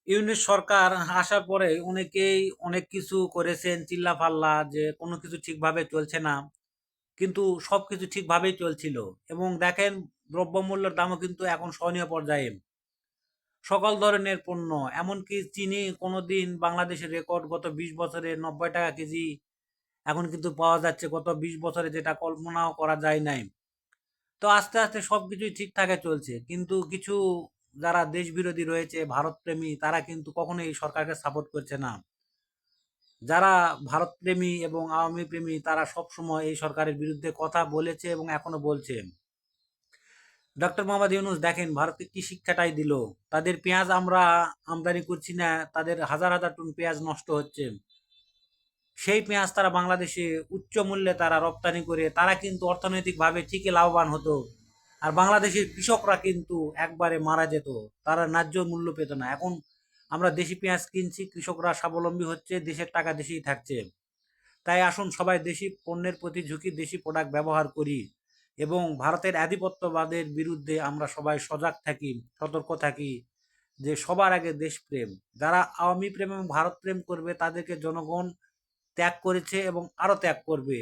Unit সরকার আসার পরে অনেকেই অনেক কিছু করেছেন চিল্লাফাল্লা যে কোনো কিছু ঠিকভাবে চলছে না, কিন্তু সবকিছু ঠিকভাবেই চলছিল। এবং দেখেন, দ্রব্যমূল্যের দামও কিন্তু এখন সহনীয় পর্যায়ে। সকল ধরনের পণ্য, এমনকি চিনি কোনোদিন বাংলাদেশের রেকর্ড গত 20 বছরে 90 টাকা কেজি এখন কিন্তু পাওয়া যাচ্ছে, গত 20 বছরে যেটা কল্পনাও করা যায় নাই। তো আস্তে আস্তে সবকিছুই ঠিকঠাকই চলছে, কিন্তু কিছু যারা দেশ বিরোধী রয়েছে, ভারত প্রেমী, তারা কিন্তু কখনোই এই সরকারকে সাপোর্ট করছে না। যারা ভারত প্রেমী এবং আওয়ামী প্রেমী, তারা সবসময় এই সরকারের বিরুদ্ধে কথা বলেছে এবং এখনো বলছে। ডক্টর মোহাম্মদ ইউনুস দেখেন ভারতকে কি শিক্ষাটাই দিল। তাদের পেঁয়াজ আমরা আমদানি করছি না, তাদের হাজার হাজার টন পেঁয়াজ নষ্ট হচ্ছে। সেই পেঁয়াজ তারা বাংলাদেশে উচ্চ মূল্যে তারা রপ্তানি করে তারা কিন্তু অর্থনৈতিকভাবে ঠিকই লাভবান হতো। আর বাংলাদেশের কৃষকরা কিন্তু একবারে মারা যেত, তারা ন্যায্য মূল্য পেত না। এখন আমরা দেশি পেঁয়াজ কিনছি, কৃষকরা স্বাবলম্বী হচ্ছে, দেশের টাকা দেশেই থাকছে। তাই আসুন সবাই দেশি পণ্যের প্রতি ঝুঁকি, দেশি প্রোডাক্ট ব্যবহার করি এবং ভারতের আধিপত্যবাদের বিরুদ্ধে আমরা সবাই সজাগ থাকি, সতর্ক থাকি। যে সবার আগে দেশপ্রেম, যারা আওয়ামী প্রেম এবং ভারত প্রেম করবে তাদেরকে জনগণ ত্যাগ করেছে এবং আরো ত্যাগ করবে।